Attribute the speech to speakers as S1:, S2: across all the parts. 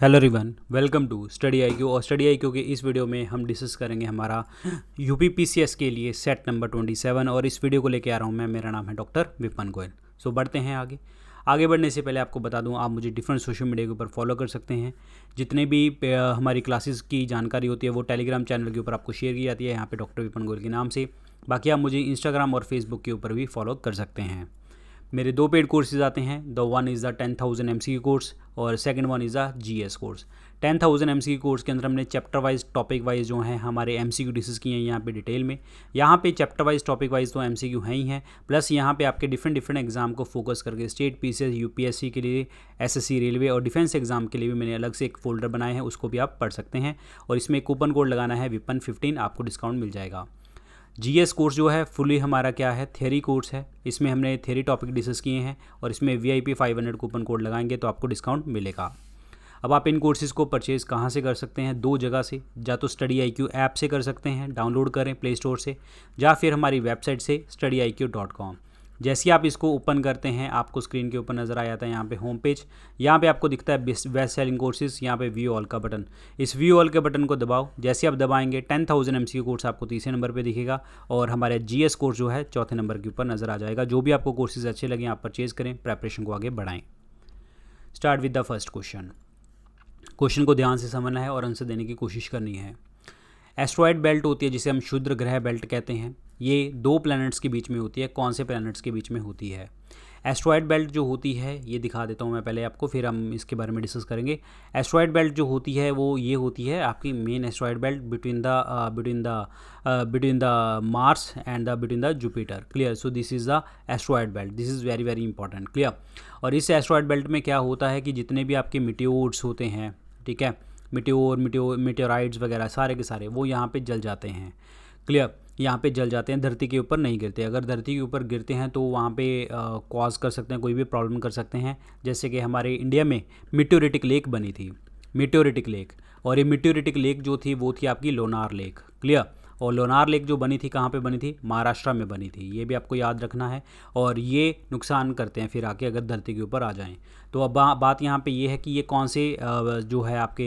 S1: Hello everyone, welcome to study IQ. और study IQ के इस वीडियो में हम डिस्कस करेंगे हमारा यूपीपीसीएस के लिए सेट नंबर 27। और इस वीडियो को लेके आ रहा हूँ मैं, मेरा नाम है डॉक्टर विपन गोयल। सो बढ़ते हैं आगे बढ़ने से पहले आपको बता दूं, आप मुझे डिफरेंट सोशल मीडिया के ऊपर फॉलो कर सकते हैं। जितने भी हमारी क्लासेस की जानकारी होती है वो टेलीग्राम चैनल के ऊपर आपको शेयर की जाती है, यहाँ पे डॉक्टर विपन गोयल के नाम से। बाकी आप मुझे इंस्टाग्राम और फेसबुक के ऊपर भी फॉलो कर सकते हैं। मेरे दो पेड कोर्सेज आते हैं। The one is the 10,000 MCQ course और second one is the GS course. 10,000 MCQ course के अंदर हमने चैप्टर वाइज टॉपिक वाइज जो हैं हमारे MCQ डिस्कस किए हैं यहाँ पे डिटेल में। यहाँ पे चैप्टर वाइज टॉपिक वाइज तो MCQ हैं ही हैं, प्लस यहाँ पे आपके डिफरेंट एग्जाम को फोकस करके स्टेट PCS UPSC के लिए, SSC रेलवे और डिफेंस एग्जाम के लिए भी मैंने अलग से एक फोल्डर बनाए हैं, उसको भी आप पढ़ सकते हैं। और इसमें कूपन कोड लगाना है विपन15, आपको डिस्काउंट मिल जाएगा। GS कोर्स जो है फुली हमारा क्या है, थ्योरी कोर्स है। इसमें हमने थ्योरी टॉपिक डिस्कस किए हैं और इसमें VIP 500 कूपन कोड लगाएंगे तो आपको डिस्काउंट मिलेगा। अब आप इन कोर्सेज़ को परचेज़ कहाँ से कर सकते हैं? दो जगह से, या तो स्टडी IQ ऐप से कर सकते हैं, डाउनलोड करें प्ले स्टोर से, या फिर हमारी वेबसाइट से studiiq.com। जैसे आप इसको ओपन करते हैं आपको स्क्रीन के ऊपर नज़र आ जाता है यहाँ पे होम पेज। यहाँ पे आपको दिखता है बेस्ट सेलिंग कोर्सेज, यहाँ पे व्यू ऑल का बटन। इस व्यू ऑल के बटन को दबाओ। जैसे आप दबाएंगे 10,000 MCQ कोर्स आपको तीसरे नंबर पे दिखेगा और हमारे GS कोर्स जो है चौथे नंबर के ऊपर नज़र आ जाएगा। जो भी आपको कोर्सेज अच्छे लगे आप परचेज़ करें, प्रेपरेशन को आगे बढ़ाएं। Start with the first question. Question को ध्यान से समझना है और आंसर देने की कोशिश करनी है। एस्ट्रॉयड बेल्ट होती है जिसे हम क्षुद्र ग्रह बेल्ट कहते हैं, ये दो प्लैनेट्स के बीच में होती है। कौन से प्लैनेट्स के बीच में होती है? एस्ट्रॉयड बेल्ट जो होती है, ये दिखा देता हूँ मैं पहले आपको, फिर हम इसके बारे में डिस्कस करेंगे। एस्ट्रॉयड बेल्ट जो होती है वो ये होती है आपकी main asteroid belt between the Mars and between the Jupiter. Clear? So this is the asteroid belt, this is very very important. Clear? और इस एस्ट्रॉयड बेल्ट में क्या होता है कि जितने भी आपके मिट्योर्स होते हैं, ठीक है, मिट्योराइड्स वगैरह सारे के सारे वो यहाँ पे जल जाते हैं। क्लियर? यहाँ पे जल जाते हैं, धरती के ऊपर नहीं गिरते। अगर धरती के ऊपर गिरते हैं तो वहाँ पे कॉज कर सकते हैं, कोई भी प्रॉब्लम कर सकते हैं। जैसे कि हमारे इंडिया में मिट्योरेटिक लेक बनी थी, मिट्योरेटिक लेक, और ये मिट्योरेटिक लेक जो थी वो थी आपकी लोनार लेक। क्लियर? और लोनार लेक जो बनी थी कहाँ पे बनी थी? महाराष्ट्र में बनी थी। ये भी आपको याद रखना है। और ये नुकसान करते हैं फिर आके अगर धरती के ऊपर आ जाएं। तो अब बात यहाँ पे ये है कि ये कौन से जो है आपके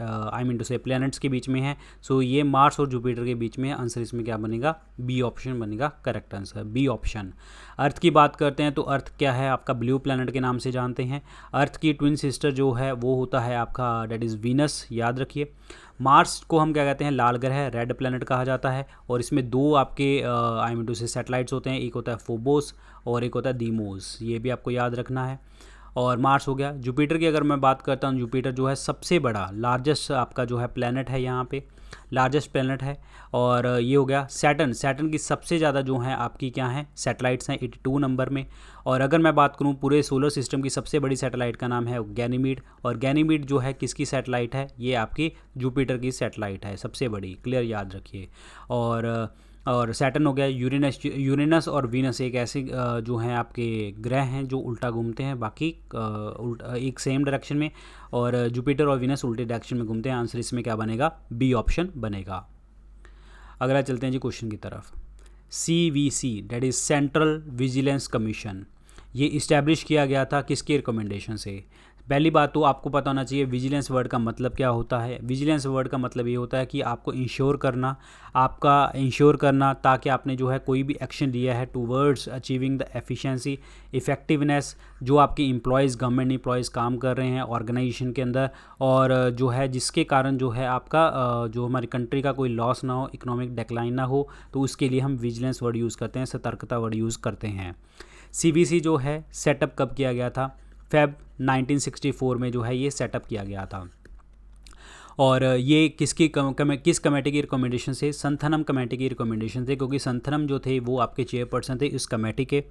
S1: आई मीन टू से प्लैनेट्स के बीच में है। सो ये मार्स और जुपिटर के बीच में है। आंसर इसमें क्या बनेगा? बी ऑप्शन बनेगा करेक्ट आंसर, बी ऑप्शन। अर्थ की बात करते हैं तो अर्थ क्या है आपका? ब्लू प्लैनेट के नाम से जानते हैं। अर्थ की ट्विन सिस्टर जो है वो होता है आपका डेट इज़ वीनस, याद रखिए। मार्स को हम क्या कहते हैं? लाल ग्रह, रेड प्लैनेट कहा जाता है। और इसमें दो आपके आई मीन टू से सैटेलाइट्स होते हैं, एक होता है फोबोस और एक होता है दीमोस। ये भी आपको याद रखना है। और मार्स हो गया। जुपिटर की अगर मैं बात करता हूँ, जुपिटर जो है सबसे बड़ा लार्जेस्ट आपका जो है प्लैनेट है, यहाँ पे लार्जेस्ट प्लैनेट है। और ये हो गया सैटर्न। सैटर्न की सबसे ज़्यादा जो है आपकी क्या है? सैटेलाइट्स हैं 82 नंबर में। और अगर मैं बात करूँ पूरे सोलर सिस्टम की सबसे बड़ी सैटेलाइट का नाम है गैनीमीड। और गैनीमीड जो है किसकी सैटेलाइट है? ये आपकी जुपिटर की सैटेलाइट है सबसे बड़ी। क्लियर? याद रखिए। और सैटर्न हो गया। यूरेनस और वीनस एक ऐसे जो हैं आपके ग्रह हैं जो उल्टा घूमते हैं, बाकी एक सेम डायरेक्शन में। और जुपिटर और वीनस उल्टे डायरेक्शन में घूमते हैं। आंसर इसमें क्या बनेगा? बी ऑप्शन बनेगा। अगला चलते हैं जी क्वेश्चन की तरफ। CVC that is central vigilance commission, ये इस्टेब्लिश किया गया था किसके रिकमेंडेशन से? पहली बात तो आपको पता होना चाहिए विजिलेंस वर्ड का मतलब क्या होता है। विजिलेंस वर्ड का मतलब ये होता है कि आपको इंश्योर करना ताकि आपने जो है कोई भी एक्शन लिया है towards achieving the efficiency, effectiveness, जो आपके एम्प्लॉयज़, गवर्नमेंट एम्प्लॉयज़ काम कर रहे हैं ऑर्गेनाइजेशन के अंदर, और जो है जिसके कारण जो है आपका जो हमारी कंट्री का कोई लॉस ना हो, इकोनॉमिक डिक्लाइन ना हो, तो उसके लिए हम विजिलेंस वर्ड यूज़ करते हैं, सतर्कता वर्ड यूज़ करते हैं। CVC जो है सेटअप कब किया गया था? फेब 1964 में जो है ये सेटअप किया गया था। और ये किस कमेटी की रिकमेंडेशन से? संथनम कमेटी की रिकमेंडेशन से, क्योंकि संथनम जो थे वो आपके चेयरपर्सन थे इस कमेटी के।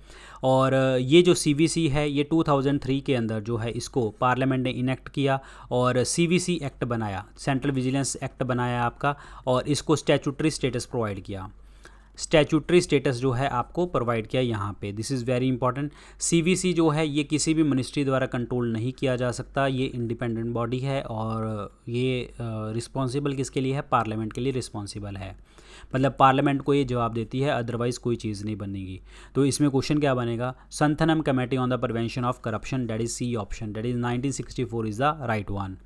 S1: और ये जो CVC है ये 2003 के अंदर जो है इसको पार्लियामेंट ने इनेक्ट किया और CVC एक्ट बनाया, सेंट्रल विजिलेंस एक्ट बनाया आपका, और इसको स्टैट्यूटरी स्टेटस प्रोवाइड किया। स्टैट्यूटरी स्टेटस जो है आपको प्रोवाइड किया यहाँ पे। This is very important. CVC जो है ये किसी भी मिनिस्ट्री द्वारा कंट्रोल नहीं किया जा सकता, ये इंडिपेंडेंट बॉडी है। और ये रिस्पॉन्सिबल किसके लिए है? पार्लियामेंट के लिए रिस्पॉन्सिबल है। मतलब पार्लियामेंट को ये जवाब देती है, अदरवाइज़ कोई चीज़ नहीं बनेगी। तो इसमें क्वेश्चन क्या बनेगा? Santhanam committee on the prevention of corruption, date is C option, date is 1964 is the right one.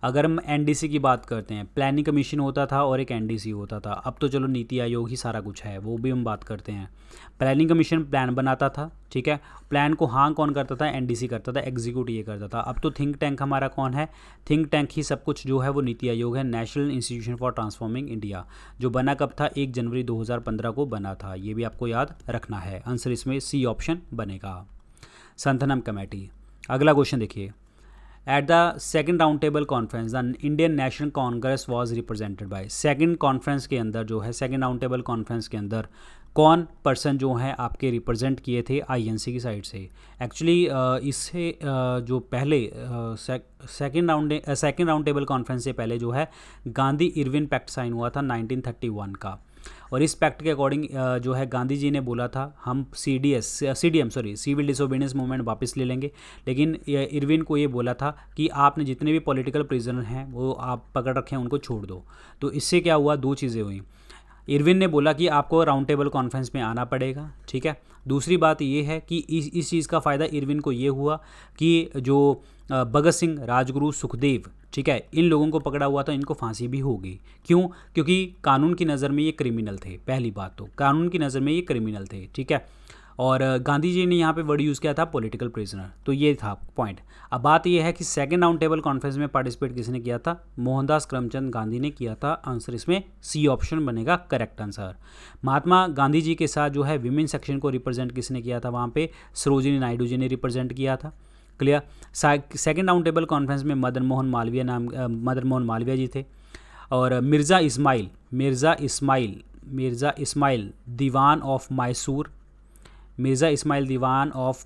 S1: अगर हम एनडीसी की बात करते हैं, प्लानिंग कमीशन होता था और एक एनडीसी होता था। अब तो चलो नीति आयोग ही सारा कुछ है, वो भी हम बात करते हैं। प्लानिंग कमीशन प्लान बनाता था, ठीक है, प्लान को हाँ कौन करता था, एनडीसी करता था, एग्जीक्यूट ये करता था। अब तो थिंक टैंक हमारा कौन है, थिंक टैंक ही सब कुछ जो है वो नीति आयोग है, national institution for transforming India, जो बना कब था, 1 जनवरी 2015 को बना था। ये भी आपको याद रखना है। आंसर इसमें सी ऑप्शन बनेगा, संथनम कमेटी। अगला क्वेश्चन देखिए, at the second round table conference the Indian national Congress was represented by. Second conference के अंदर जो है, सेकेंड राउंड टेबल कॉन्फ्रेंस के अंदर कौन पर्सन जो है आपके रिप्रेजेंट किए थे आईएनसी की साइड से। एक्चुअली इससे जो पहले सेकेंड राउंड टेबल कॉन्फ्रेंस से पहले जो है गांधी इरविन पैक्ट साइन हुआ था 1931 का, और इस पैक्ट के अकॉर्डिंग जो है गांधी जी ने बोला था हम सिविल डिसोबीडियंस मूवमेंट वापस ले लेंगे, लेकिन इरविन को ये बोला था कि आपने जितने भी पॉलिटिकल प्रिजनर हैं वो आप पकड़ रखे हैं उनको छोड़ दो। तो इससे क्या हुआ, दो चीज़ें हुई। इरविन ने बोला कि आपको राउंड टेबल कॉन्फ्रेंस में आना पड़ेगा, ठीक है। दूसरी बात ये है कि इस चीज़ का फ़ायदा इरविन को ये हुआ कि जो भगत सिंह, राजगुरु, सुखदेव, ठीक है, इन लोगों को पकड़ा हुआ था, इनको फांसी भी होगी। क्यों? क्योंकि कानून की नज़र में ये क्रिमिनल थे। पहली बात तो कानून की नज़र में ये क्रिमिनल थे, ठीक है। और गांधी जी ने यहाँ पे वर्ड यूज़ किया था पॉलिटिकल प्रिजनर, तो ये था पॉइंट। अब बात ये है कि सेकेंड राउंड टेबल कॉन्फ्रेंस में पार्टिसिपेट किसने किया था, मोहनदास करमचंद गांधी ने किया था। आंसर इसमें सी ऑप्शन बनेगा करेक्ट आंसर। महात्मा गांधी जी के साथ जो है विमेन सेक्शन को रिप्रेजेंट किसने किया था, वहाँ पे सरोजिनी नायडू जी ने रिप्रेजेंट किया था। Clear. Second round table conference में मदन मोहन मालवीय जी थे, और मिर्ज़ा इस्माइल दीवान ऑफ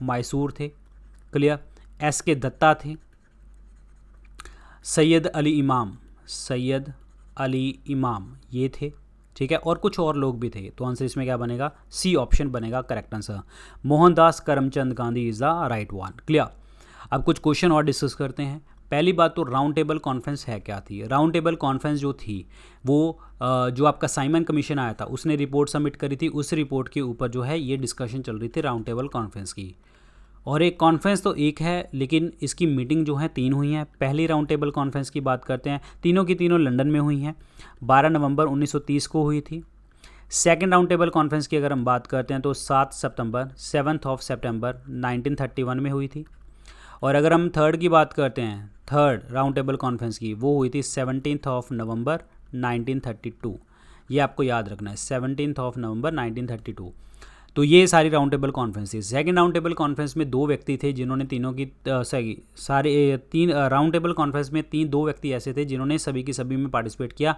S1: मैसूर थे। क्लियर। एस के दत्ता थे, सैयद अली इमाम ये थे, ठीक है, और कुछ और लोग भी थे। तो आंसर इसमें क्या बनेगा, सी ऑप्शन बनेगा correct answer. Mohandas Karamchand Gandhi is the right one. Clear. अब कुछ क्वेश्चन और डिस्कस करते हैं। पहली बात तो राउंड टेबल कॉन्फ्रेंस है क्या थी। राउंड टेबल कॉन्फ्रेंस जो थी वो जो आपका साइमन कमीशन आया था उसने रिपोर्ट सबमिट करी थी, उस रिपोर्ट के ऊपर जो है ये डिस्कशन चल रही थी राउंड टेबल कॉन्फ्रेंस की। और एक कॉन्फ्रेंस तो एक है, लेकिन इसकी मीटिंग जो है 3 हुई हैं। पहली राउंड टेबल कॉन्फ्रेंस की बात करते हैं, तीनों की तीनों लंदन में हुई हैं, 12 नवंबर 1930 को हुई थी। सेकेंड राउंड टेबल कॉन्फ्रेंस की अगर हम बात करते हैं तो 7 सितंबर 1931 में हुई थी। और अगर हम थर्ड की बात करते हैं, थर्ड राउंड टेबल कॉन्फ्रेंस की, वो हुई थी 17 नवंबर 1932। ये आपको याद रखना है, 17 नवंबर 1932। तो ये सारी राउंड टेबल कॉन्फ्रेंस थी। सेकेंड राउंड टेबल कॉन्फ्रेंस में 2 व्यक्ति थे जिन्होंने तीनों की तीन राउंड टेबल कॉन्फ्रेंस में 2 व्यक्ति ऐसे थे जिन्होंने सभी की सभी में पार्टिसिपेट किया।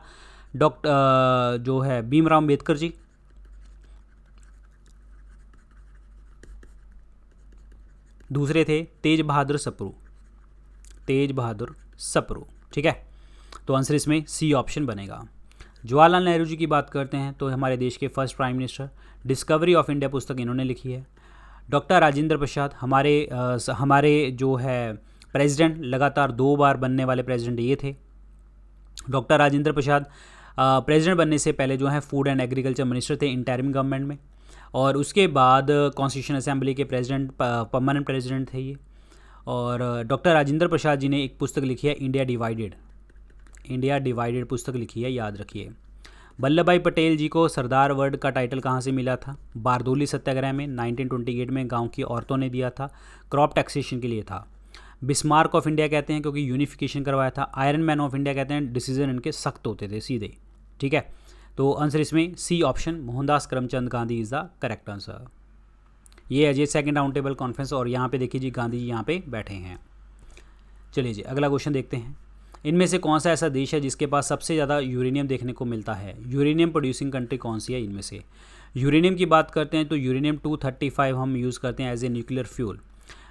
S1: डॉक्टर जो है भीमराव अम्बेडकर जी, दूसरे थे तेज बहादुर सप्रू, ठीक है। तो आंसर इसमें सी ऑप्शन बनेगा। जवाहरलाल नेहरू जी की बात करते हैं तो हमारे देश के first prime minister, discovery of India पुस्तक इन्होंने लिखी है। डॉक्टर राजेंद्र प्रसाद हमारे जो है प्रेसिडेंट, लगातार 2 बार बनने वाले प्रेसिडेंट ये थे। डॉक्टर राजेंद्र प्रसाद प्रेसिडेंट बनने से पहले जो है फूड एंड एग्रीकल्चर मिनिस्टर थे इंटरिम गवर्नमेंट में, और उसके बाद कॉन्स्टिट्यूशन असेंबली के प्रेसिडेंट, परमानेंट प्रेसिडेंट थे ये। और डॉक्टर राजेंद्र प्रसाद जी ने एक पुस्तक लिखी है इंडिया डिवाइडेड पुस्तक लिखी है, याद रखिए। वल्लभ भाई पटेल जी को सरदार वर्ड का टाइटल कहाँ से मिला था, बारदोली सत्याग्रह में 1928 में गांव की औरतों ने दिया था, क्रॉप टैक्सेशन के लिए था। बिस्मार्क ऑफ इंडिया कहते हैं क्योंकि यूनिफिकेशन करवाया था। आयरन मैन ऑफ इंडिया कहते हैं, डिसीजन इनके सख्त होते थे, सीधे, ठीक है। तो आंसर इसमें C option Mohandas Karamchand Gandhi is the correct answer. ये है जी सेकेंड राउंड टेबल कॉन्फ्रेंस, और यहाँ पे देखिए जी गांधी जी यहाँ पे बैठे हैं। चलिए जी अगला क्वेश्चन देखते हैं। इनमें से कौन सा ऐसा देश है जिसके पास सबसे ज़्यादा यूरेनियम देखने को मिलता है। यूरेनियम प्रोड्यूसिंग कंट्री कौन सी है इनमें से। यूरेनियम की बात करते हैं तो यूरेनियम 235 हम यूज़ करते हैं as a nuclear fuel.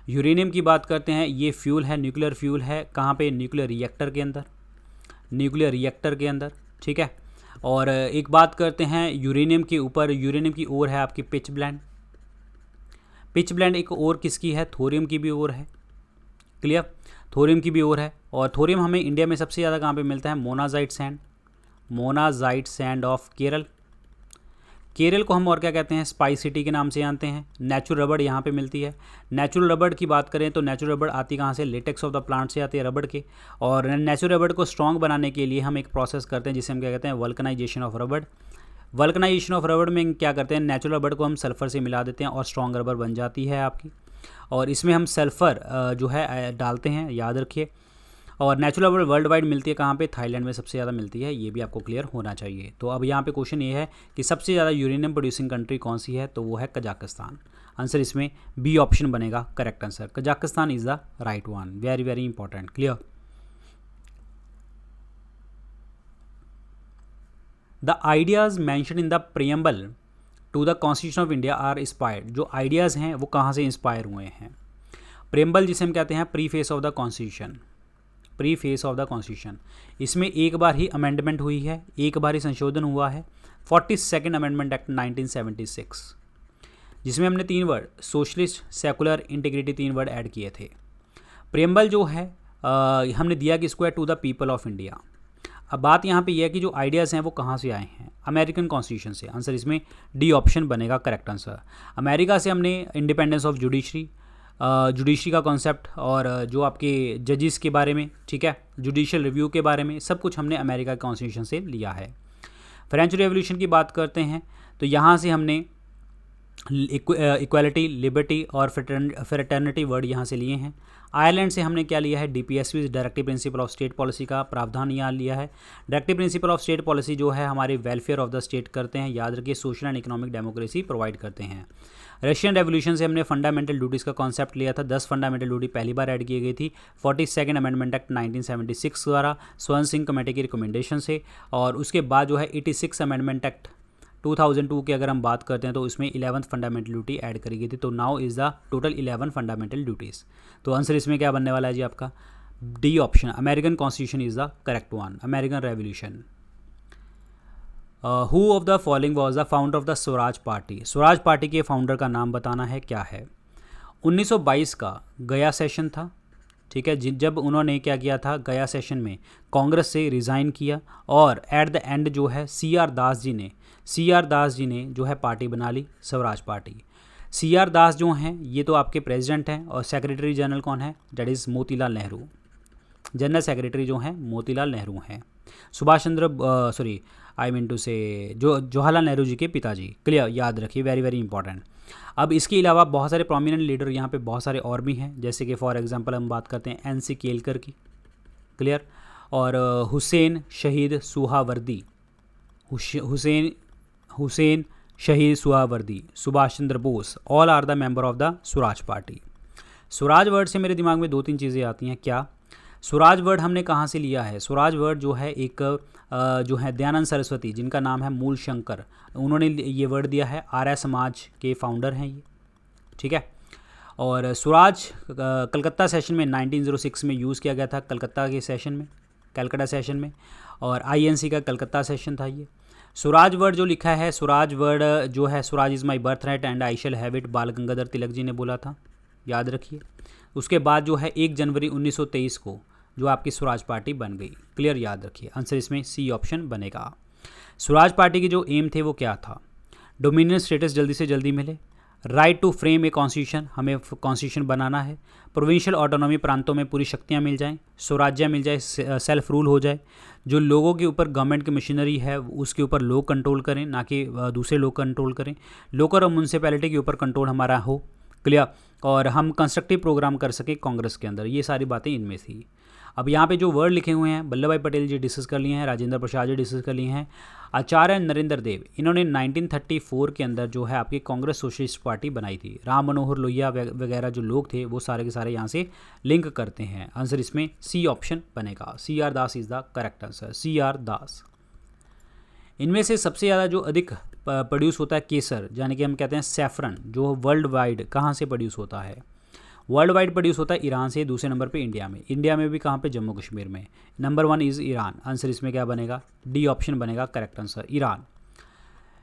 S1: Uranium की बात करते हैं, ये फ्यूल है, न्यूक्लियर फ्यूल है, कहाँ पे, न्यूक्लियर रिएक्टर के अंदर, ठीक है। और एक बात करते हैं यूरेनियम के ऊपर, यूरेनियम की ओर है आपकी पिच ब्लेंड एक और किसकी है, थोरियम की भी ओर है। क्लियर, थोरियम की भी ओर है। और थोरियम हमें इंडिया में सबसे ज़्यादा कहाँ पे मिलता है, मोनाजाइट सैंड ऑफ केरल को हम और क्या कहते हैं, स्पाइस सिटी के नाम से जानते हैं। नेचुरल रबड़ यहाँ पे मिलती है। नेचुरल रबड़ की बात करें तो नेचुरल रबड़ आती कहाँ से, लेटेक्स ऑफ द प्लांट से आती है, रबड़ के। और नेचुरल रबड़ को स्ट्रॉन्ग बनाने के लिए हम एक प्रोसेस करते हैं जिसे हम क्या कहते हैं, वल्कनाइजेशन ऑफ रबड़। वल्कनाइजेशन ऑफ रबड़ में क्या करते हैं, नेचुरल रबड़ को हम सल्फ़र से मिला देते हैं और स्ट्रॉन्ग रबड़ बन जाती है आपकी। और इसमें हम सल्फ़र जो है डालते हैं, याद रखिए। और नेचुरल रबड़ वर्ल्ड वाइड मिलती है कहाँ पे, थाईलैंड में सबसे ज़्यादा मिलती है, ये भी आपको क्लियर होना चाहिए। तो अब यहाँ पे क्वेश्चन ये है कि सबसे ज़्यादा यूरेनियम प्रोड्यूसिंग कंट्री कौन सी है, तो वो है कजाकिस्तान। आंसर इसमें बी ऑप्शन बनेगा correct answer, Kazakhstan is the right one. Very very important, clear. The ideas mention in the preamble to the constitution of India are inspired. जो ideas हैं वो कहाँ से इंस्पायर हुए हैं। प्रियम्बल जिसे हम कहते हैं preface of the constitution, preface of the constitution, इसमें एक बार ही अमेंडमेंट हुई है, एक बार ही संशोधन हुआ है, 42nd अमेंडमेंट एक्ट 1976, जिसमें हमने 3 word socialist, secular, integrity 3 word add किए थे। प्रियम्बल जो है हमने दिया किसको है, to the people of India. अब बात यहाँ पे यह है कि जो आइडियाज़ हैं वो कहाँ से आए हैं, अमेरिकन कॉन्स्टिट्यूशन से। आंसर इसमें डी ऑप्शन बनेगा करेक्ट आंसर। अमेरिका से हमने इंडिपेंडेंस ऑफ जुडिशरी का कॉन्सेप्ट और जो आपके जजेस के बारे में, ठीक है, जुडिशियल रिव्यू के बारे में, सब कुछ हमने अमेरिका के कॉन्स्टिट्यूशन से लिया है। फ्रेंच रेवोल्यूशन की बात करते हैं तो यहाँ से हमने इक्वालिटी, लिबर्टी और फ्रेटर्निटी वर्ड यहाँ से लिए हैं। आयरलैंड से हमने क्या लिया है, DPSP, directive principle of state policy का प्रावधान यहाँ लिया है। Directive principle of state policy जो है हमारे वेलफेयर ऑफ द स्टेट करते हैं, याद रखिए, social and economic democracy provide करते हैं। रशियन रेवोल्यूशन से हमने फंडामेंटल ड्यूटीज़ का कॉन्सेप्ट लिया था, 10 फंडामेंटल ड्यूटी पहली बार ऐड की गई थी 42nd अमेंडमेंट एक्ट 1976 द्वारा, स्वर्ण सिंह कमेटी की रिकमेंडेशन से। और उसके बाद जो है 86 अमेंडमेंट एक्ट 2002 की अगर हम बात करते हैं तो उसमें 11th फंडामेंटल ड्यूटी ऐड करी गई थी। तो now is the total 11 fundamental duties. तो आंसर इसमें क्या बनने वाला है जी आपका, D option, American constitution is the correct one, American revolution. Who of the following was the founder of the Swaraj party. Swaraj party के फाउंडर का नाम बताना है, क्या है। 1922 का गया सेशन था, ठीक है, जब उन्होंने क्या किया था, गया सेशन में कांग्रेस से रिज़ाइन किया और एट द एंड जो है सी आर दास जी ने जो है पार्टी बना ली, स्वराज पार्टी। सी आर दास जो हैं ये तो आपके प्रेसिडेंट हैं और सेक्रेटरी जनरल कौन है, that is Motilal Nehru. General secretary जो हैं मोतीलाल नेहरू हैं। सुभाष चंद्र जो जवाहरलाल नेहरू जी के पिताजी, क्लियर, याद रखिए, वेरी वेरी इंपॉर्टेंट। अब इसके अलावा बहुत सारे प्रोमिनेंट लीडर यहाँ पे बहुत सारे और भी हैं, जैसे कि फॉर एग्जांपल हम बात करते हैं एन सी केलकर की, क्लियर, और Hussain Shaheed Suhrawardy, Huseyn Shaheed Suhrawardy, Subhash Chandra Bose, all are the member of the Swaraj party. Swaraj word से मेरे दिमाग में 2-3 चीज़ें आती हैं। क्या, स्वराज वर्ड हमने कहाँ से लिया है, स्वराज वर्ड जो है एक जो है दयानंद सरस्वती, जिनका नाम है मूल शंकर, उन्होंने ये वर्ड दिया है। आर्य समाज के फाउंडर हैं ये, ठीक है। और स्वराज कलकत्ता सेशन में 1906 में यूज़ किया गया था, कलकत्ता के सेशन में, कलकत्ता सेशन में, और आईएनसी का कलकत्ता सेशन था ये। स्वराज वर्ड जो लिखा है, स्वराज वर्ड जो है, Swaraj is my birth right and I shall have it, बाल गंगाधर तिलक जी ने बोला था, याद रखिए। उसके बाद जो है 1 जनवरी 1923 को जो आपकी स्वराज पार्टी बन गई, क्लियर, याद रखिए। आंसर इसमें सी ऑप्शन बनेगा। स्वराज पार्टी की जो एम थे वो क्या था, डोमिनियन स्टेटस जल्दी से जल्दी मिले, right to frame a constitution, हमें कॉन्स्टिट्यूशन बनाना है, प्रोविंशियल ऑटोनॉमी, प्रांतों में पूरी शक्तियाँ मिल जाएँ, स्वराज्य मिल जाए, सेल्फ रूल हो जाए, जो लोगों के ऊपर गवर्नमेंट की मशीनरी है उसके ऊपर लोग कंट्रोल करें, ना कि दूसरे लोग कंट्रोल करें, लोकल और म्यूनसिपैलिटी के ऊपर कंट्रोल हमारा हो, क्लियर, और हम कंस्ट्रक्टिव प्रोग्राम कर सकें कांग्रेस के अंदर। ये सारी बातें इनमें थी। अब यहाँ पे जो वर्ड लिखे हुए हैं, वल्लभ भाई पटेल जी डिस्कस कर लिए हैं, राजेंद्र प्रसाद जी डिस्कस कर लिए हैं, आचार्य नरेंद्र देव, इन्होंने 1934 के अंदर जो है आपकी कांग्रेस सोशलिस्ट पार्टी बनाई थी। राम मनोहर लोहिया वगैरह जो लोग थे वो सारे के सारे यहाँ से लिंक करते हैं। आंसर इसमें सी ऑप्शन बनेगा, C R Das is the correct answer, C R Das. इनमें से सबसे ज़्यादा जो अधिक प्रोड्यूस होता है केसर, यानी कि हम कहते हैं सैफरन, जो वर्ल्ड वाइड कहाँ से प्रोड्यूस होता है, वर्ल्ड वाइड प्रोड्यूस होता है ईरान से, दूसरे नंबर पे इंडिया में, इंडिया में भी कहाँ पे, जम्मू कश्मीर में। Number 1 is Iran. आंसर इसमें क्या बनेगा, डी ऑप्शन बनेगा correct answer, Iran.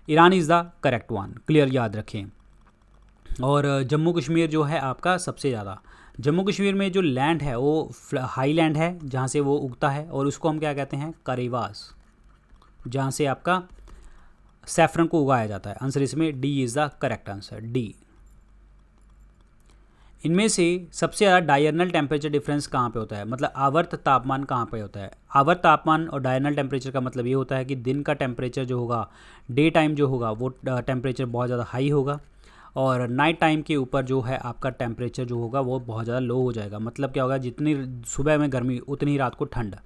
S1: Iran is the correct one, clear, याद रखें। और जम्मू कश्मीर जो है आपका सबसे ज़्यादा, जम्मू कश्मीर में जो लैंड है वो हाई लैंड है जहाँ से वो उगता है, और उसको हम क्या कहते हैं, करेवास, जहाँ से आपका सैफरन को उगाया जाता है। आंसर इसमें D is the correct answer, D. इनमें से सबसे ज़्यादा डायरनल टेम्परेचर डिफरेंस कहाँ पे होता है, मतलब आवर्त तापमान कहाँ पे होता है। आवर्त तापमान और डायरनल टेम्परेचर का मतलब ये होता है कि दिन का टेम्परेचर जो होगा, डे टाइम जो होगा वो टेम्परेचर बहुत ज़्यादा हाई होगा, और नाइट टाइम के ऊपर जो है आपका टेम्परेचर जो होगा वो बहुत ज़्यादा लो हो जाएगा। मतलब क्या होगा, जितनी सुबह में गर्मी उतनी ही रात को ठंड।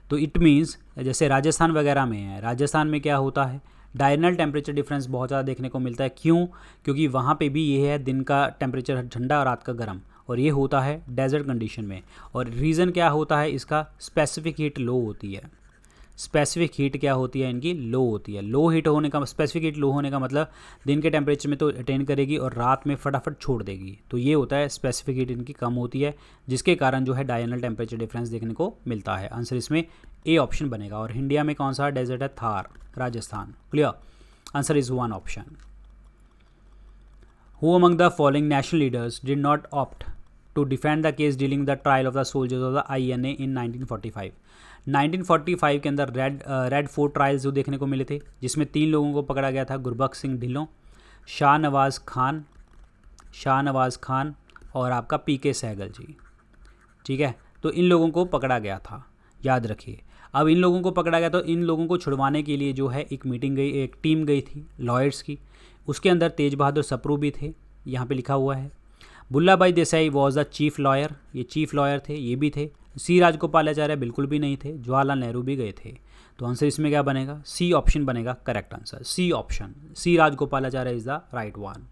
S1: तो इट मीन्स जैसे राजस्थान वगैरह में है, राजस्थान में क्या होता है, डायरनल टेम्परेचर डिफरेंस बहुत ज़्यादा देखने को मिलता है। क्यों? क्योंकि वहाँ पे भी ये है दिन का टेम्परेचर ठंडा और रात का गर्म, और ये होता है डेजर्ट कंडीशन में। और रीज़न क्या होता है इसका, स्पेसिफिक हीट लो होती है। स्पेसिफिक हीट क्या होती है इनकी, लो होती है। लो हीट होने का, स्पेसिफिक हीट लो होने का मतलब दिन के टेम्परेचर में तो अटेन करेगी और रात में फटाफट छोड़ देगी। तो ये होता है स्पेसिफिक हीट इनकी कम होती है, जिसके कारण जो है डायरनल टेम्परेचर डिफरेंस देखने को मिलता है। आंसर इसमें ए ऑप्शन बनेगा। और इंडिया में कौन सा डेजर्ट है, Thar, Rajasthan. Clear, answer is 1 option. Who among the following national leaders did not opt to defend the case dealing the trial of the soldiers of the INA in 1945। 1945 के अंदर red fort trials जो देखने को मिले थे, जिसमें 3 लोगों को पकड़ा गया था, गुरबख्श सिंह ढिल्लों, शाहनवाज़ खान और आपका PK सहगल जी। ठीक है, तो इन लोगों को पकड़ा गया था, याद रखिए। अब इन लोगों को पकड़ा गया तो इन लोगों को छुड़वाने के लिए जो है एक टीम गई थी लॉयर्स की। उसके अंदर तेज बहादुर सप्रू भी थे, यहाँ पे लिखा हुआ है। बुल्ला भाई Desai was the chief lawyer, ये चीफ लॉयर थे, ये भी थे। सी राजगोपालाचार्य बिल्कुल भी नहीं थे, जवाहरलाल नेहरू भी गए थे। तो आंसर इसमें क्या बनेगा, सी ऑप्शन बनेगा correct answer, C option, C Rajagopalachari is the right one.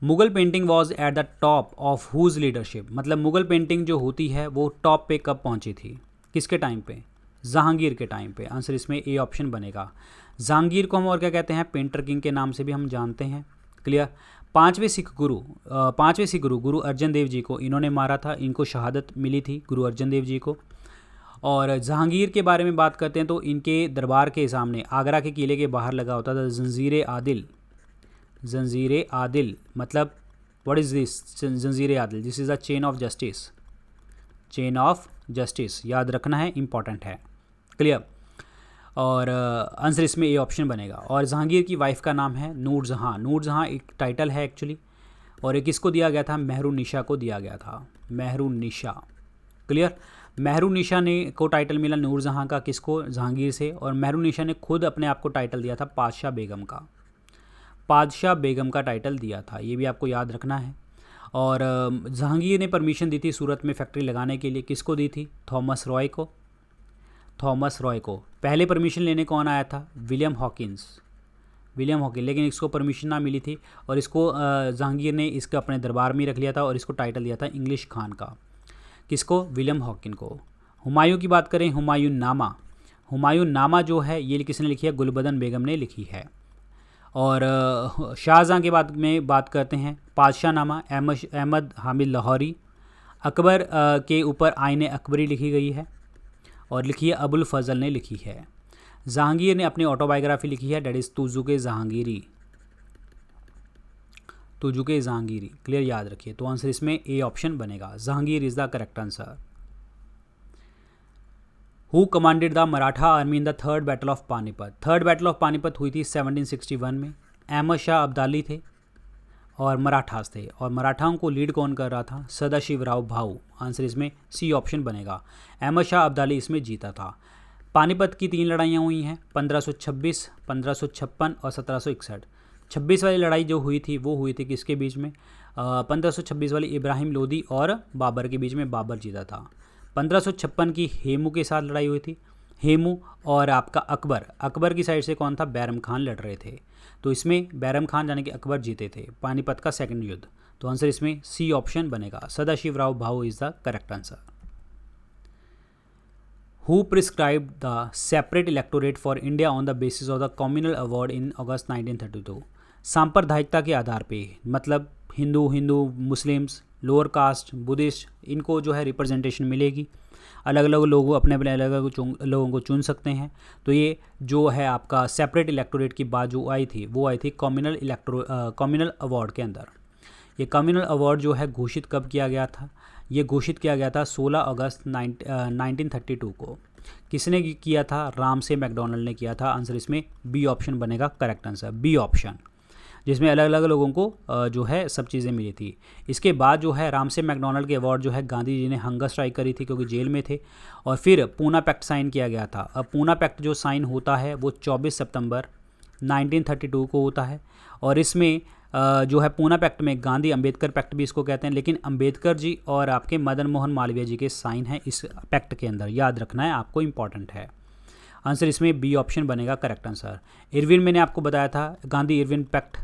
S1: Mughal painting was at the top of whose leadership, मतलब मुगल पेंटिंग जो होती है वो टॉप पे कब पहुंची थी, किसके टाइम पे, जहांगीर के टाइम पे। आंसर इसमें ए ऑप्शन बनेगा। जहांगीर को हम और क्या कहते हैं, पेंटर किंग के नाम से भी हम जानते हैं। क्लियर। पांचवें सिख गुरु गुरु अर्जन देव जी को इन्होंने मारा था, इनको शहादत मिली थी गुरु अर्जन देव जी को। और जहांगीर के बारे में बात करते हैं तो इनके दरबार के सामने आगरा के किले के बाहर लगा होता था जंजीर आदिल, मतलब व्हाट इज़ दिस, जंजीर Adil, this is the chain of justice, याद रखना है, इंपॉर्टेंट है। क्लियर। और आंसर इसमें ए ऑप्शन बनेगा। और जहांगीर की वाइफ का नाम है नूरजहां एक टाइटल है एक्चुअली, और एक किसको दिया गया था, मेहरुन्निसा को दिया गया था, मेहरुन्निसा। क्लियर। मेहरुन्निसा ने को टाइटल मिला नूरजहां का, किसको, जहांगीर से। और मेहरुन्निसा ने खुद अपने आप को टाइटल दिया था पादशाह बेगम का टाइटल दिया था, ये भी आपको याद रखना है। और जहांगीर ने परमिशन दी थी सूरत में फैक्ट्री लगाने के लिए, किसको दी थी, थॉमस रॉय को। पहले परमिशन लेने कौन आया था, विलियम हॉकिंस, लेकिन इसको परमिशन ना मिली थी, और इसको जहांगीर ने इसका अपने दरबार में रख लिया था और इसको टाइटल दिया था इंग्लिश खान का, किसको, विलियम हॉकिन को। हुमायूं की बात करें, हुमायूं नामा जो है ये किसने लिखी है, गुलबदन बेगम ने लिखी है। और शाहजहाँ के बात करते हैं, पादशाहनामा अहमद हामिद लाहौरी। अकबर के ऊपर आईने अकबरी लिखी गई है और लिखी है अबुल फजल ने लिखी है। जहांगीर ने अपनी ऑटोबायोग्राफी लिखी है, that is Tuzuke Jahangiri. Clear, याद रखिए। तो आंसर इसमें ए ऑप्शन बनेगा, Jahangir is the correct answer. Who commanded the Maratha army in the third battle of Panipat हुई थी 1761 में। अहमद शाह अब्दाली थे और मराठास थे, और मराठाओं को लीड कौन कर रहा था, सदाशिवराव भाऊ। आंसर इसमें सी ऑप्शन बनेगा, अहमद शाह अब्दाली इसमें जीता था। पानीपत की 3 लड़ाइयाँ हुई हैं, 1526, 1556 और 1761। 26 वाली लड़ाई जो हुई थी वो हुई थी किसके बीच में, 1526 वाली इब्राहिम लोदी और बाबर के बीच में, बाबर जीता था। 1556 की हेमू के साथ लड़ाई हुई थी, हेमू और आपका अकबर की साइड से कौन था, बैरम खान लड़ रहे थे। तो इसमें बैरम खान यानी कि अकबर जीते थे पानीपत का सेकंड युद्ध। तो आंसर इसमें सी ऑप्शन बनेगा, Sadashivrao Bhau is the correct answer. Who prescribed the separate electorate for India on the basis of the communal award in August 1932। सांप्रदायिकता के आधार पे, मतलब Hindu Muslims, lower caste, Buddhist, इनको जो है रिप्रेजेंटेशन मिलेगी, अलग अलग लोग अपने अलग अलग लोगों को चुन सकते हैं। तो ये जो है आपका सेपरेट इलेक्टोरेट की बात जो आई थी वो आई थी कम्युनल अवार्ड के अंदर। ये कम्युनल अवार्ड जो है घोषित कब किया गया था, ये घोषित किया गया था 16 अगस्त 1932 को। किसने किया था? रामसे मैकडॉनल्ड ने किया था। आंसर इसमें बी ऑप्शन बनेगा करेक्ट आंसर, बी ऑप्शन, जिसमें अलग अलग लोगों को जो है सब चीज़ें मिली थी। इसके बाद जो है रामसे मैकडॉनल्ड के अवार्ड जो है गांधी जी ने हंगर स्ट्राइक करी थी क्योंकि जेल में थे, और फिर पूना पैक्ट साइन किया गया था। अब पूना पैक्ट जो साइन होता है वो 24 सितंबर 1932 को होता है, और इसमें जो है पूना पैक्ट में गांधी अंबेडकर पैक्ट भी इसको कहते हैं, लेकिन अंबेडकर जी और आपके मदन मोहन मालवीय जी के साइन हैं इस पैक्ट के अंदर, याद रखना है आपको, इंपॉर्टेंट है। आंसर इसमें बी ऑप्शन बनेगा करेक्ट आंसर। इरविन मैंने आपको बताया था, Gandhi Irwin pact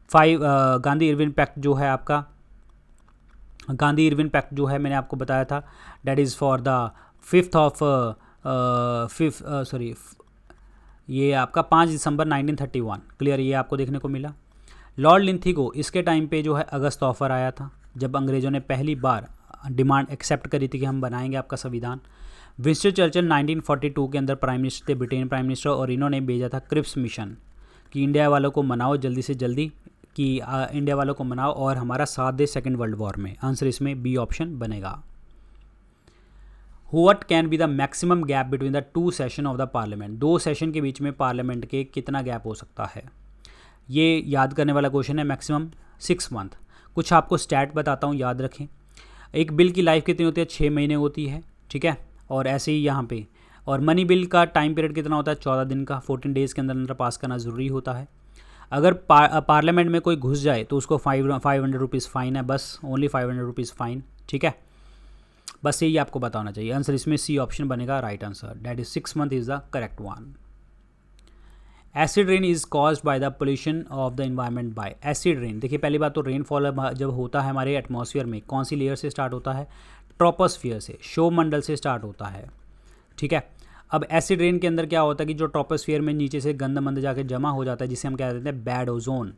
S1: Gandhi Irwin pact जो है आपका, गांधी इरविन पैक्ट जो है मैंने आपको बताया था, that is for the 5th of ये आपका 5 दिसंबर 1931, क्लियर, ये आपको देखने को मिला। लॉर्ड लिंथीगो, इसके टाइम पे जो है अगस्त ऑफर आया था जब अंग्रेज़ों ने पहली बार डिमांड एक्सेप्ट करी थी कि हम बनाएंगे आपका संविधान। विंस्टन चर्चिल 1942 के अंदर प्राइम मिनिस्टर थे, ब्रिटेन प्राइम मिनिस्टर, और इन्होंने भेजा था क्रिप्स मिशन कि इंडिया वालों को मनाओ जल्दी से जल्दी, कि इंडिया वालों को मनाओ और हमारा साथ दे सेकेंड वर्ल्ड वॉर में। आंसर इसमें बी ऑप्शन बनेगा। What can be the maximum gap between the 2 session of the parliament? 2 session के बीच में पार्लियामेंट के कितना गैप हो सकता है? ये याद करने वाला क्वेश्चन है। Maximum 6 month. कुछ आपको स्टैट बताता हूँ, याद रखें। एक बिल की लाइफ कितनी होती है? 6 महीने होती है, ठीक है। और ऐसे ही यहाँ पे, और मनी बिल का टाइम पीरियड कितना होता है? 14 दिन का, 14 डेज़ के अंदर अंदर पास करना ज़रूरी होता है। अगर पार्लियामेंट में कोई घुस जाए तो उसको 500 रुपीज़ फ़ाइन है, बस, ओनली 500 रुपीज़ फ़ाइन, ठीक है। बस यही आपको बताना चाहिए। आंसर इसमें सी ऑप्शन बनेगा right answer, that is 6 month is the correct one. Acid rain is caused by the pollution of the environment by. Acid rain, देखिए पहली बात तो रेनफॉल जब होता है हमारे एटमॉस्फेयर में, कौन सी लेयर से स्टार्ट होता है? ट्रोपोस्फियर से, शोमंडल से स्टार्ट होता है, ठीक है। अब एसिड रेन के अंदर क्या होता है कि जो ट्रोपोस्फियर में नीचे से गंद मंद जाके जमा हो जाता है, जिसे हम क्या कहते हैं? Bad ozone.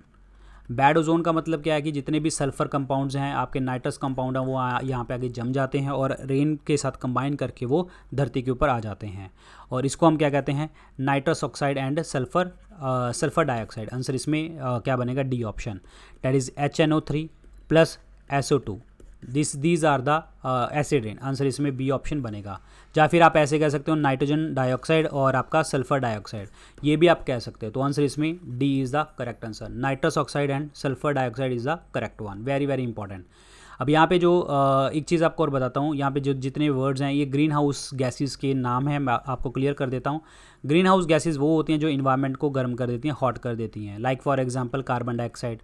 S1: बैड ओजोन का मतलब क्या है कि जितने भी सल्फर कंपाउंड्स हैं, आपके नाइट्रस कंपाउंड हैं, वो यहाँ पे आगे जम जाते हैं और रेन के साथ कंबाइन करके वो धरती के ऊपर आ जाते हैं, और इसको हम क्या कहते हैं? Nitrous oxide and sulphur dioxide. Answer इसमें क्या बनेगा? D option, that is HNO3 plus SO2, these are the acid rain. Answer इसमें बी ऑप्शन बनेगा। या फिर आप ऐसे कह सकते हो नाइट्रोजन डाइऑक्साइड और आपका सल्फर डाइऑक्साइड, ये भी आप कह सकते हो। तो आंसर इसमें D is the correct answer, nitrous oxide and sulphur dioxide is the correct one. Very very important. अब यहाँ पे जो एक चीज़ आपको और बताता हूँ, यहाँ पे जो जितने वर्ड्स हैं ये ग्रीन हाउस गैसेस के नाम हैं, मैं आपको क्लियर कर देता हूँ। ग्रीन हाउस गैसेस वो होती हैं जो इन्वायरमेंट को गर्म कर देती हैं, हॉट कर देती हैं, like for example carbon dioxide,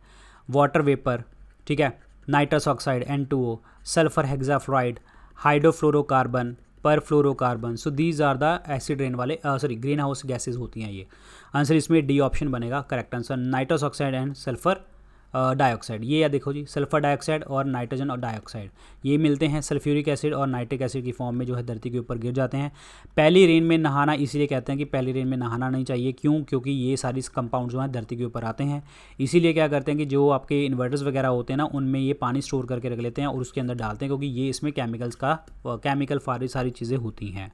S1: water vapour, ठीक है, nitrous oxide N2O, sulphur hexafluoride, hydrofluorocarbon, perfluorocarbon. So these are the acid rain वाले ग्रीन हाउस गैसेज होती हैं ये। आंसर इसमें डी ऑप्शन बनेगा correct answer, nitrous oxide and sulphur dioxide. ये या देखो जी, सल्फर डाइऑक्साइड और नाइट्रोजन और डाइऑक्साइड ये मिलते हैं सल्फ्यूरिक एसिड और नाइट्रिक एसिड की फॉर्म में, जो है धरती के ऊपर गिर जाते हैं। पहली रेन में नहाना इसीलिए कहते हैं कि पहली रेन में नहाना नहीं चाहिए, क्यों? क्योंकि ये सारी कंपाउंड जो हैं धरती के ऊपर आते हैं। इसीलिए क्या करते हैं कि जो आपके इन्वर्टर्स वगैरह होते हैं ना, उनमें ये पानी स्टोर करके रख लेते हैं और उसके अंदर डालते हैं, क्योंकि ये इसमें केमिकल सारी चीज़ें होती हैं।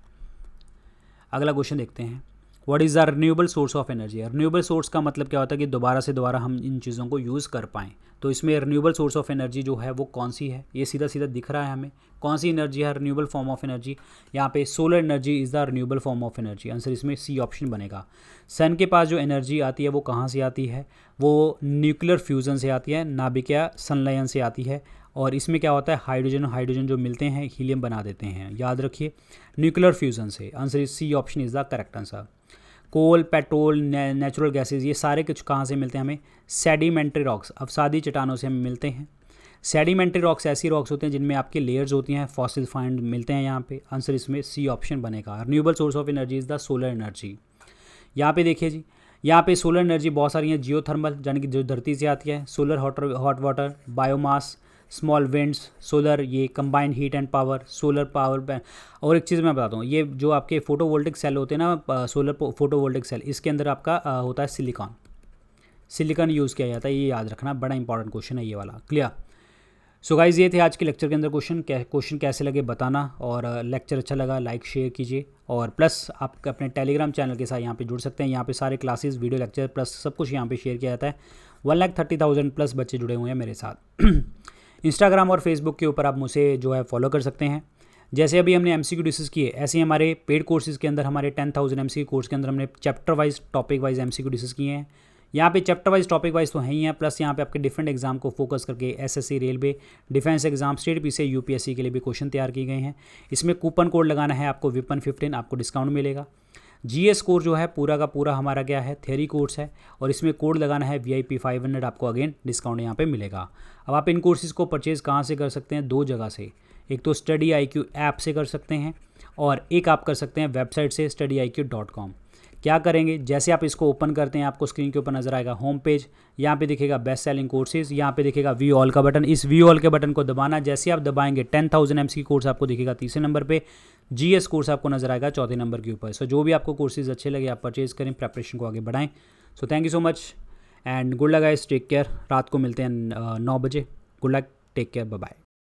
S1: अगला क्वेश्चन देखते हैं, what is the renewable source of energy? Renewable source का मतलब क्या होता है कि दोबारा से दोबारा हम इन चीज़ों को यूज़ कर पाएँ। तो इसमें रिन्यूएबल सोर्स ऑफ एनर्जी जो है वो कौन सी है? ये सीधा सीधा दिख रहा है हमें, कौन सी एनर्जी है रिन्यूएबल फॉर्म ऑफ एनर्जी? यहाँ पे solar energy is the renewable form of energy. Answer इसमें सी ऑप्शन बनेगा। सन के पास जो एनर्जी आती है वो कहाँ से आती है? वो न्यूक्लियर फ्यूज़न से आती है, नाभिकीय संलयन से आती है, और इसमें क्या होता है? हाइड्रोजन जो मिलते हैं हीलियम बना देते हैं, याद रखिए, न्यूक्लियर फ्यूज़न से। Answer C option is the correct answer. Coal, petrol, natural gases, ये सारे कुछ कहाँ से मिलते हैं हमें? सेडिमेंट्री रॉक्स, अवसादी चट्टानों से हमें मिलते हैं। सेडिमेंट्री रॉक्स ऐसी रॉक्स होते हैं जिनमें आपके लेयर्स होती हैं, फॉसिल फाइंड मिलते हैं यहाँ पे। आंसर इसमें सी ऑप्शन बनेगा। Renewable source of energy is the solar energy. यहाँ पे देखिए जी, यहाँ पे सोलर एनर्जी बहुत सारी है, जियोथर्मल यानी कि जो धरती से आती है, solar hot water, biomass, small winds, solar, ये combined heat and power, solar power. और एक चीज़ मैं बताता हूँ, ये जो आपके फोटोवोल्टिक सेल होते हैं ना, सोलर फोटोवोल्टिक सेल, इसके अंदर आपका होता है सिलिकॉन यूज़ किया जाता है, ये याद रखना, बड़ा इंपॉर्टेंट क्वेश्चन है ये वाला। क्लियर? सो गाइज ये थे आज के लेक्चर के अंदर क्वेश्चन कैसे लगे बताना, और लेक्चर अच्छा लगा लाइक शेयर कीजिए, और प्लस आप अपने टेलीग्राम चैनल के साथ यहाँ पे जुड़ सकते हैं। यहाँ पे सारे क्लासेस, वीडियो लेक्चर प्लस सब कुछ यहाँ पे शेयर किया जाता है। 1,30,000 प्लस बच्चे जुड़े हुए हैं मेरे साथ। इंस्टाग्राम और फेसबुक के ऊपर आप मुझे जो है फॉलो कर सकते हैं। जैसे अभी हमने MCQ डिस्कस किए, ऐसे ही हमारे पेड कोर्सेज़ के अंदर, हमारे 10,000 MCQ कोर्स के अंदर हमने chapter wise, topic wise MCQ discuss किए हैं। यहाँ पे चैप्टर वाइज, टॉपिक वाइज तो है ही हैं, प्लस यहाँ पे आपके डिफरेंट एग्जाम को फोकस करके SSC, railway, defence exam, state PCI, UPSC के लिए भी क्वेश्चन तैयार किए गए हैं। इसमें कूपन कोड लगाना है आपको WIPN15, आपको डिस्काउंट मिलेगा। GS कोर्स जो है पूरा का पूरा हमारा क्या है, थ्योरी कोर्स है, और इसमें कोड लगाना है VIP 500, आपको अगेन डिस्काउंट यहाँ पे मिलेगा। अब आप इन कोर्सेज़ को परचेज़ कहाँ से कर सकते हैं? 2 जगह से। एक तो StudyIQ ऐप से कर सकते हैं, और एक आप कर सकते हैं वेबसाइट से studyiq.com। क्या करेंगे, जैसे आप इसको ओपन करते हैं, आपको स्क्रीन के ऊपर नजर आएगा होम पेज, यहाँ पे दिखेगा बेस्ट सेलिंग कोर्सेज, यहाँ पे दिखेगा व्यू ऑल का बटन। इस व्यू ऑल के बटन को दबाना, जैसे आप दबाएंगे 10,000 MCQ कोर्स आपको दिखेगा तीसरे नंबर पे, GS कोर्स आपको नजर आएगा चौथे नंबर के ऊपर। सो जो भी आपको कोर्सेज अच्छे लगे आप परचेज करें, प्रेपरेशन को आगे बढ़ाएं। So thank you so much and good luck guys, take care. रात को मिलते हैं 9 बजे। Good luck, take care, bye bye.